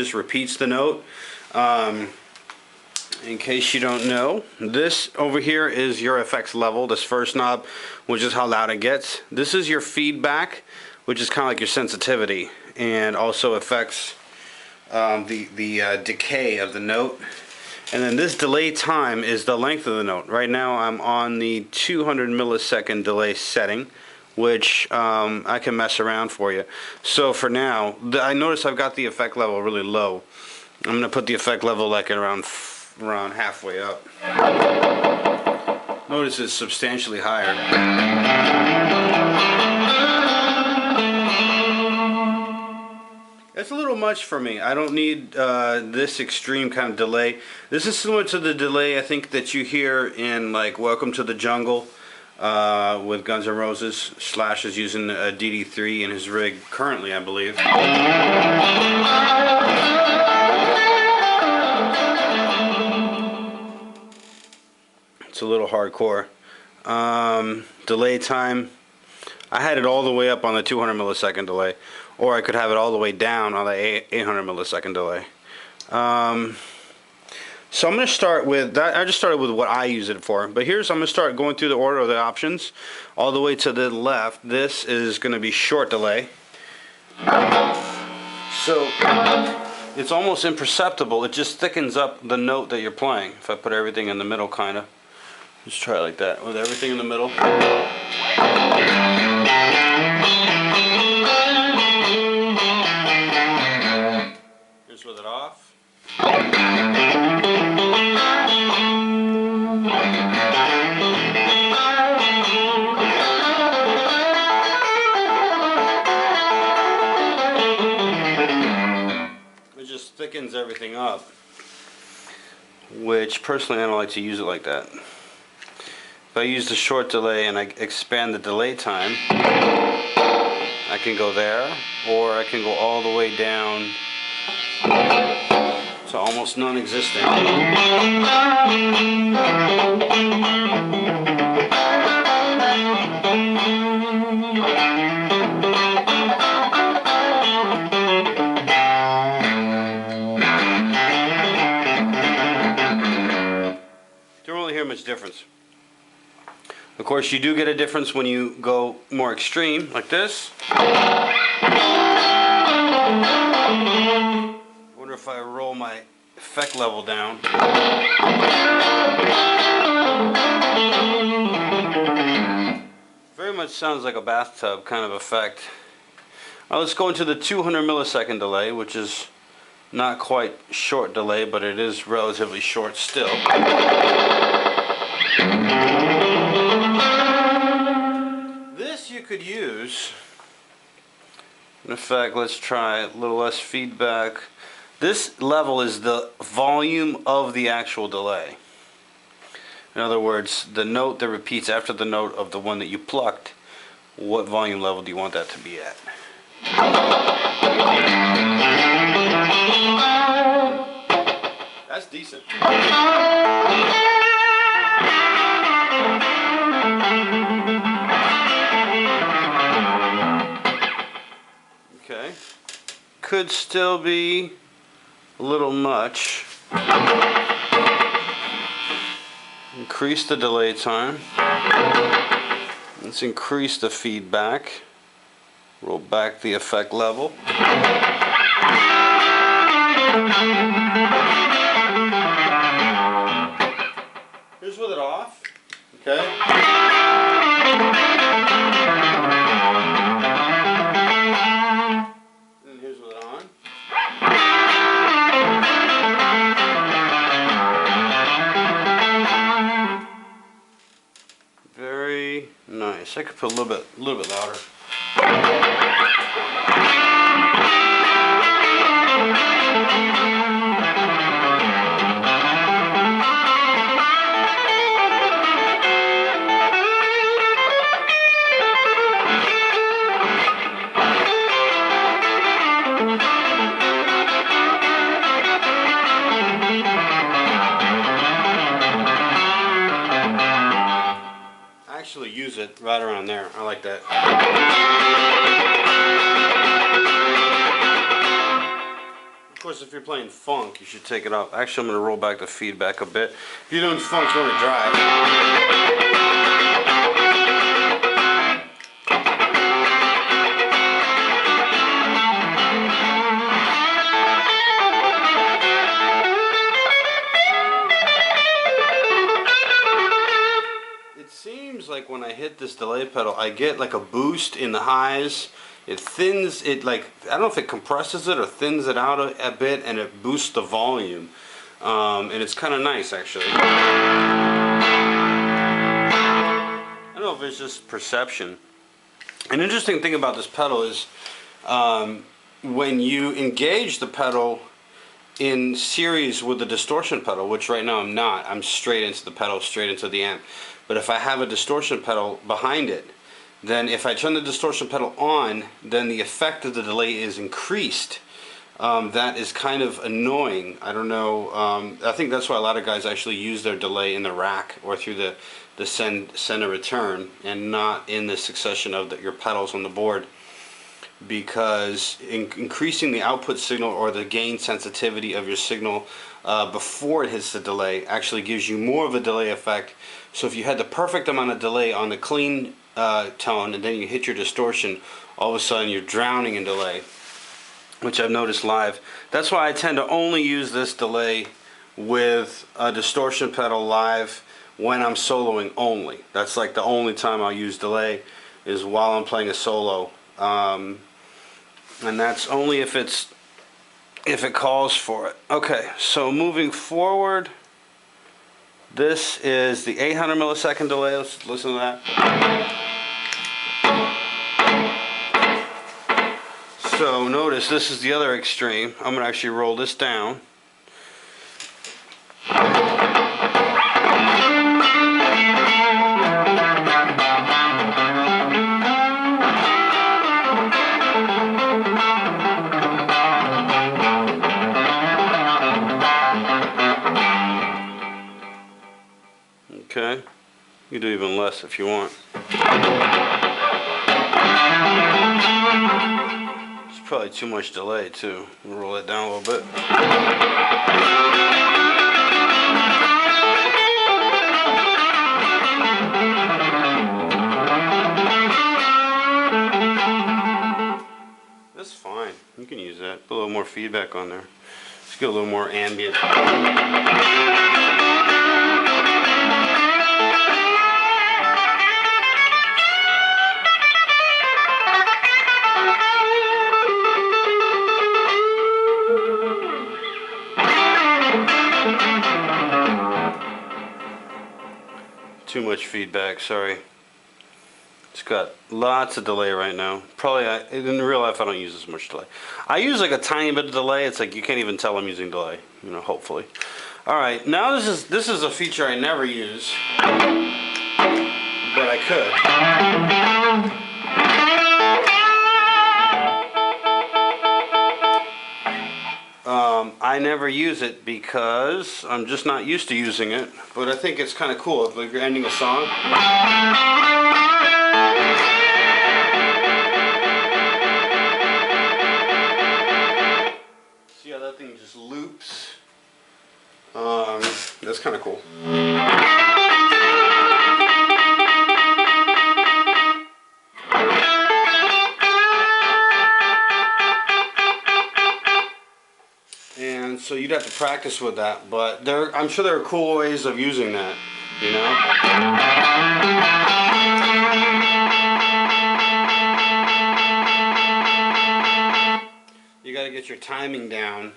just repeats the note. In case you don't know, this over here is your effects level, this first knob, which is how loud it gets. This is your feedback, which is kind of like your sensitivity, and also affects the decay of the note. And then this delay time is the length of the note. Right now I'm on the 200 millisecond delay setting, which I can mess around for you. So for now, I notice I've got the effect level really low. I'm going to put the effect level like around halfway up. Notice it's substantially higher. It's a little much for me. I don't need this extreme kind of delay. This is similar to the delay I think that you hear in like Welcome to the Jungle with Guns N' Roses. Slash is using a DD-3 in his rig currently, I believe. It's a little hardcore. Delay time, I had it all the way up on the 200 millisecond delay, or I could have it all the way down on the 800 millisecond delay. So I'm going to start with that. I just started with what I use it for, but I'm going to start going through the order of the options all the way to the left. This is going to be short delay. So it's almost imperceptible. It just thickens up the note that you're playing. If I put everything in the middle, kind of. Just try it like that, with everything in the middle. Here's with it off. It just thickens everything up, which personally I don't like to use it like that. If I use the short delay and I expand the delay time, I can go there, or I can go all the way down to almost non-existent. Don't really hear much difference. Of course, you do get a difference when you go more extreme, like this. I wonder if I roll my effect level down. Very much sounds like a bathtub kind of effect. Now let's go into the 200 millisecond delay, which is not quite short delay, but it is relatively short still. You could use, in fact, let's try a little less feedback. This level is the volume of the actual delay. In other words, the note that repeats after the note of the one that you plucked, what volume level do you want that to be at? That's decent. Okay, could still be a little much. Increase the delay time. Let's increase the feedback. Roll back the effect level. Here's with it off. Okay. Very nice. I could put a little bit louder. Actually use it right around there. I like that. Of course, if if you're playing funk, you should take it off. Actually, I'm going to roll back the feedback a bit. If you're doing funk, you want to drive. Like when I hit this delay pedal, I get like a boost in the highs. It thins it, like, I don't know if it compresses it or thins it out a bit, and it boosts the volume, and it's kind of nice actually. I don't know if it's just perception. An interesting thing about this pedal is when you engage the pedal in series with the distortion pedal, which right now I'm not. I'm straight into the pedal, straight into the amp. But if I have a distortion pedal behind it, then if I turn the distortion pedal on, then the effect of the delay is increased. That is kind of annoying. I don't know. I think that's why a lot of guys actually use their delay in the rack or through the send and return, and not in the succession of your pedals on the board. Because increasing the output signal or the gain sensitivity of your signal before it hits the delay actually gives you more of a delay effect. So if you had the perfect amount of delay on the clean tone and then you hit your distortion, all of a sudden you're drowning in delay, which I've noticed live. That's why I tend to only use this delay with a distortion pedal live when I'm soloing only. That's like the only time I'll use delay, is while I'm playing a solo. And that's only if it calls for it. Okay, so moving forward, this is the 800 millisecond delay. Let's listen to that. So notice this is the other extreme. I'm going to actually roll this down. Okay, you can do even less if you want. It's probably too much delay too. We'll roll it down a little bit. That's fine. You can use that. Put a little more feedback on there. Let's get a little more ambient. Too much feedback, sorry. It's got lots of delay right now. Probably, in real life I don't use this much delay. I use like a tiny bit of delay. It's like you can't even tell I'm using delay, you know, hopefully. Alright, now this is a feature I never use, but I could. I never use it because I'm just not used to using it, but I think it's kind of cool if like you're ending a song. See how that thing just loops? That's kind of cool. So you'd have to practice with that, but I'm sure there are cool ways of using that, you know? You got to get your timing down.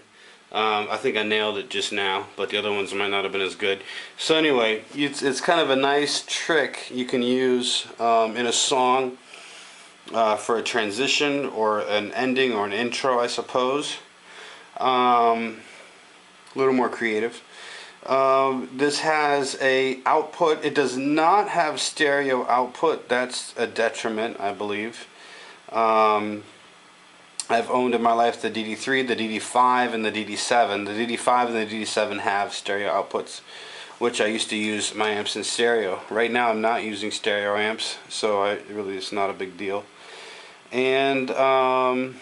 I think I nailed it just now, but the other ones might not have been as good. So anyway, it's kind of a nice trick you can use in a song for a transition or an ending or an intro, I suppose. A little more creative. This has a output. It does not have stereo output. That's a detriment, I believe. I've owned in my life the DD-3, the DD-5, and the DD-7. The DD-5 and the DD-7 have stereo outputs, which I used to use my amps in stereo. Right now I'm not using stereo amps, so it's not a big deal. And I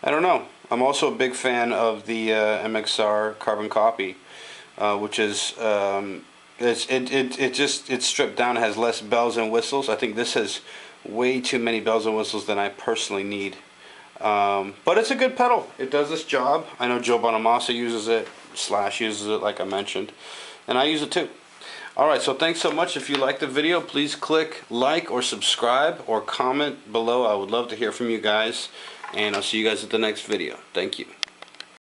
don't know. I'm also a big fan of the MXR carbon copy, which is it's stripped down. It has less bells and whistles. I think this has way too many bells and whistles than I personally need. But it's a good pedal. It does this job. I know Joe Bonamassa uses it. Slash uses it, like I mentioned, and I use it too. Alright, so thanks so much. If you like the video, please click like or subscribe or comment below. I would love to hear from you guys, and I'll see you guys at the next video. Thank you.